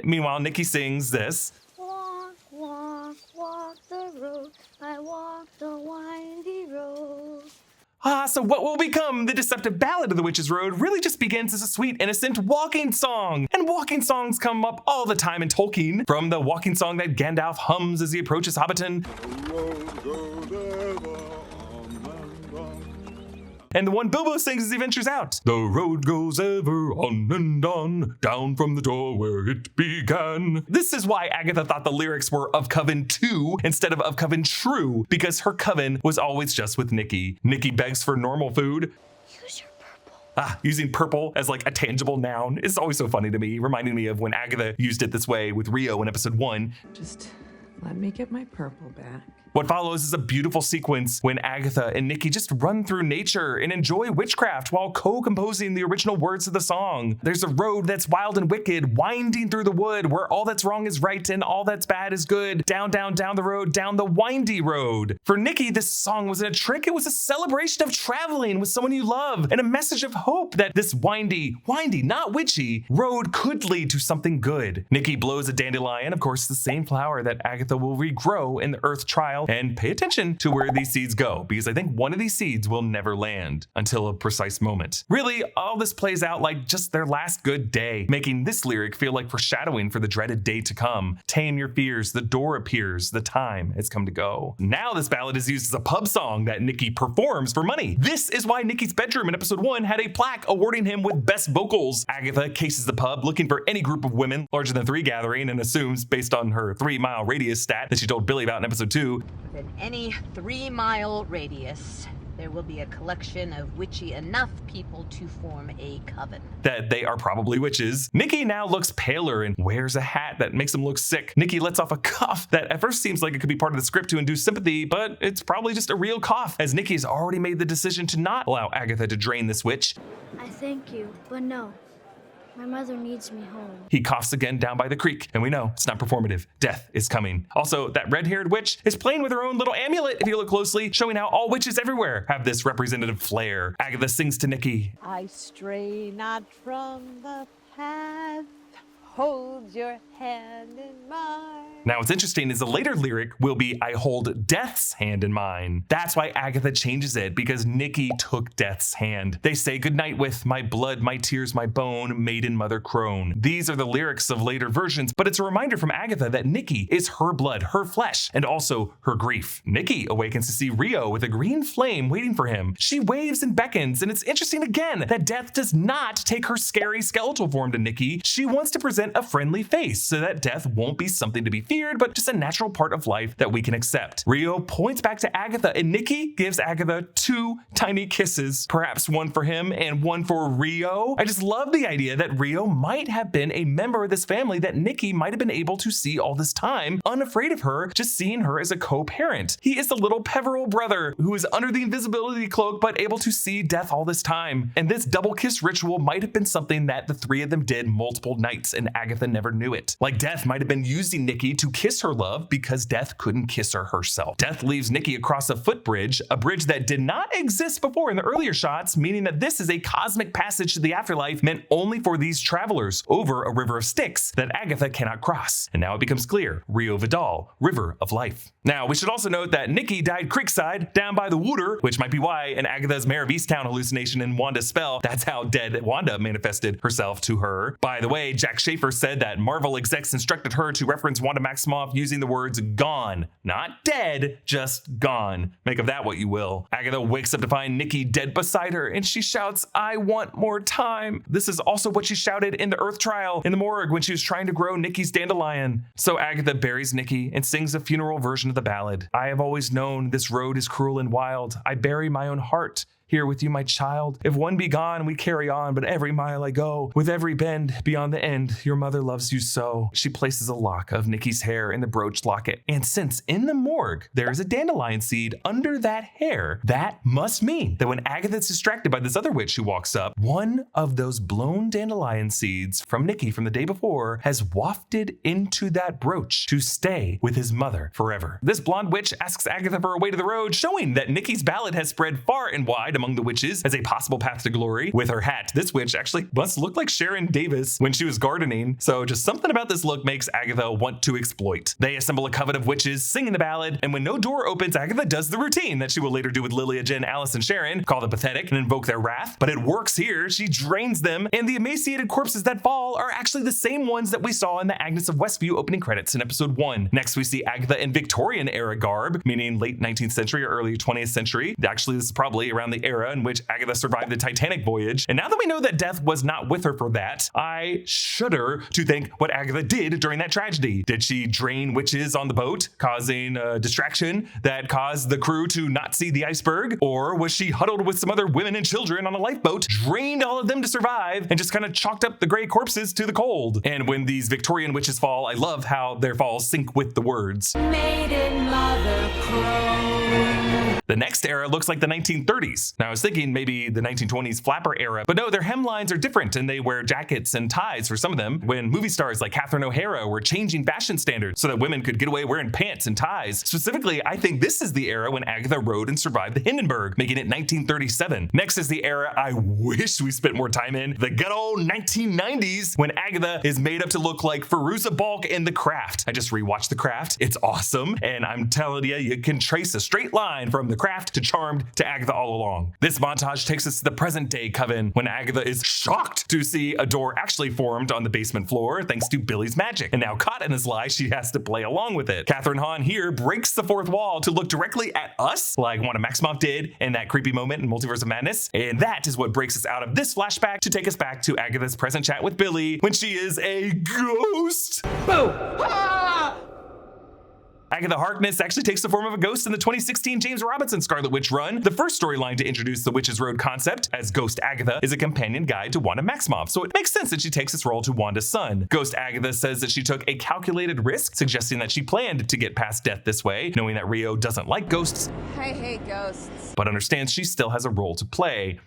Meanwhile, Nikki sings this. Walk, walk, walk the road. I walk the windy road. So what will become the deceptive ballad of the Witch's Road really just begins as a sweet, innocent walking song. And walking songs come up all the time in Tolkien, from the walking song that Gandalf hums as he approaches Hobbiton, and the one Bilbo sings as he ventures out. The road goes ever on and on, down from the door where it began. This is why Agatha thought the lyrics were of Coven 2 instead of Coven True, because her coven was always just with Nikki. Nikki begs for normal food. Use your purple. Using purple as like a tangible noun is always so funny to me, reminding me of when Agatha used it this way with Rio in episode 1. Just let me get my purple back. What follows is a beautiful sequence when Agatha and Nikki just run through nature and enjoy witchcraft while co-composing the original words of the song. There's a road that's wild and wicked, winding through the wood, where all that's wrong is right and all that's bad is good. Down, down, down the road, down the windy road. For Nikki, this song wasn't a trick, it was a celebration of traveling with someone you love and a message of hope that this windy, not witchy, road could lead to something good. Nikki blows a dandelion, of course the same flower that Agatha will regrow in the Earth Trial, and pay attention to where these seeds go, because I think one of these seeds will never land until a precise moment. Really, all this plays out like just their last good day, making this lyric feel like foreshadowing for the dreaded day to come. Tame your fears, the door appears, the time has come to go. Now this ballad is used as a pub song that Nikki performs for money. This is why Nikki's bedroom in episode 1 had a plaque awarding him with best vocals. Agatha cases the pub looking for any group of women larger than 3 gathering, and assumes, based on her 3-mile radius stat that she told Billy about in episode 2, within any 3-mile radius, there will be a collection of witchy enough people to form a coven. that they are probably witches. Nikki now looks paler and wears a hat that makes him look sick. Nikki lets off a cough that at first seems like it could be part of the script to induce sympathy, but it's probably just a real cough, as Nikki has already made the decision to not allow Agatha to drain this witch. I thank you, but no. My mother needs me home. He coughs again down by the creek, and we know it's not performative. Death is coming. Also, that red-haired witch is playing with her own little amulet, if you look closely, showing how all witches everywhere have this representative flair. Agatha sings to Nikki. I stray not from the path. Hold your hand in mine. Now what's interesting is the later lyric will be, I hold death's hand in mine. That's why Agatha changes it, because Nikki took death's hand. They say goodnight with my blood, my tears, my bone, maiden mother crone. These are the lyrics of later versions, but it's a reminder from Agatha that Nikki is her blood, her flesh, and also her grief. Nikki awakens to see Rio with a green flame waiting for him. She waves and beckons, and it's interesting again that Death does not take her scary skeletal form to Nikki. She wants to present a friendly face so that death won't be something to be feared, but just a natural part of life that we can accept. Rio points back to Agatha, and Nikki gives Agatha 2 tiny kisses, perhaps one for him and one for Rio. I just love the idea that Rio might have been a member of this family that Nikki might have been able to see all this time, unafraid of her, just seeing her as a co-parent. He is the little Peveril brother who is under the invisibility cloak but able to see death all this time. And this double kiss ritual might have been something that the 3 of them did multiple nights, and Agatha never knew it. Like Death might have been using Nikki to kiss her love because Death couldn't kiss her herself. Death leaves Nikki across a footbridge, a bridge that did not exist before in the earlier shots, meaning that this is a cosmic passage to the afterlife meant only for these travelers over a river of Styx that Agatha cannot cross. And now it becomes clear, Rio Vidal, river of life. Now, we should also note that Nikki died creekside, down by the water, which might be why in Agatha's Mayor of Easttown hallucination in Wanda's spell, that's how dead Wanda manifested herself to her. By the way, Jack Schaefer said that Marvel execs instructed her to reference Wanda Maximoff using the words gone, not dead, just gone. Make of that what you will. Agatha wakes up to find Nikki dead beside her, and she shouts, I want more time. This is also what she shouted in the Earth Trial in the morgue when she was trying to grow Nikki's dandelion. So Agatha buries Nikki and sings a funeral version of the ballad. I have always known this road is cruel and wild. I bury my own heart here with you, my child. If one be gone, we carry on, but every mile I go, with every bend beyond the end, your mother loves you so. She places a lock of Nikki's hair in the brooch locket, and since in the morgue there is a dandelion seed under that hair, that must mean that when Agatha's distracted by this other witch who walks up, one of those blown dandelion seeds from Nikki from the day before has wafted into that brooch to stay with his mother forever. This blonde witch asks Agatha for a way to the road, showing that Nikki's ballad has spread far and wide among the witches as a possible path to glory with her hat. This witch actually must look like Sharon Davis when she was gardening, so just something about this look makes Agatha want to exploit. They assemble a coven of witches, singing the ballad, and when no door opens, Agatha does the routine that she will later do with Lilia, Jen, Alice, and Sharon, call them pathetic and invoke their wrath, but it works here. She drains them, and the emaciated corpses that fall are actually the same ones that we saw in the Agnes of Westview opening credits in episode 1. Next, we see Agatha in Victorian era garb, meaning late 19th century or early 20th century. Actually, this is probably around the era in which Agatha survived the Titanic voyage. And now that we know that death was not with her for that, I shudder to think what Agatha did during that tragedy. Did she drain witches on the boat, causing a distraction that caused the crew to not see the iceberg? Or was she huddled with some other women and children on a lifeboat, drained all of them to survive, and just kind of chalked up the gray corpses to the cold? And when these Victorian witches fall, I love how their falls sync with the words. Maiden mother crow. The next era looks like the 1930s. Now I was thinking maybe the 1920s flapper era, but no, their hemlines are different and they wear jackets and ties for some of them, when movie stars like Catherine O'Hara were changing fashion standards so that women could get away wearing pants and ties. Specifically, I think this is the era when Agatha rode and survived the Hindenburg, making it 1937. Next is the era I wish we spent more time in, the good old 1990s, when Agatha is made up to look like Fairuza Balk in The Craft. I just rewatched The Craft. It's awesome, and I'm telling you, you can trace a straight line from The Craft to Charmed to Agatha All Along. This montage takes us to the present day coven when Agatha is shocked to see a door actually formed on the basement floor thanks to Billy's magic. And now caught in his lie, she has to play along with it. Catherine Hahn here breaks the fourth wall to look directly at us like Wanda Maximoff did in that creepy moment in Multiverse of Madness. And that is what breaks us out of this flashback to take us back to Agatha's present chat with Billy when she is a ghost. Boom! Ah! Agatha Harkness actually takes the form of a ghost in the 2016 James Robinson Scarlet Witch run. The first storyline to introduce the Witch's Road concept as Ghost Agatha is a companion guide to Wanda Maximoff, so it makes sense that she takes this role to Wanda's son. Ghost Agatha says that she took a calculated risk, suggesting that she planned to get past death this way, knowing that Rio doesn't like ghosts, I hate ghosts. but understands she still has a role to play.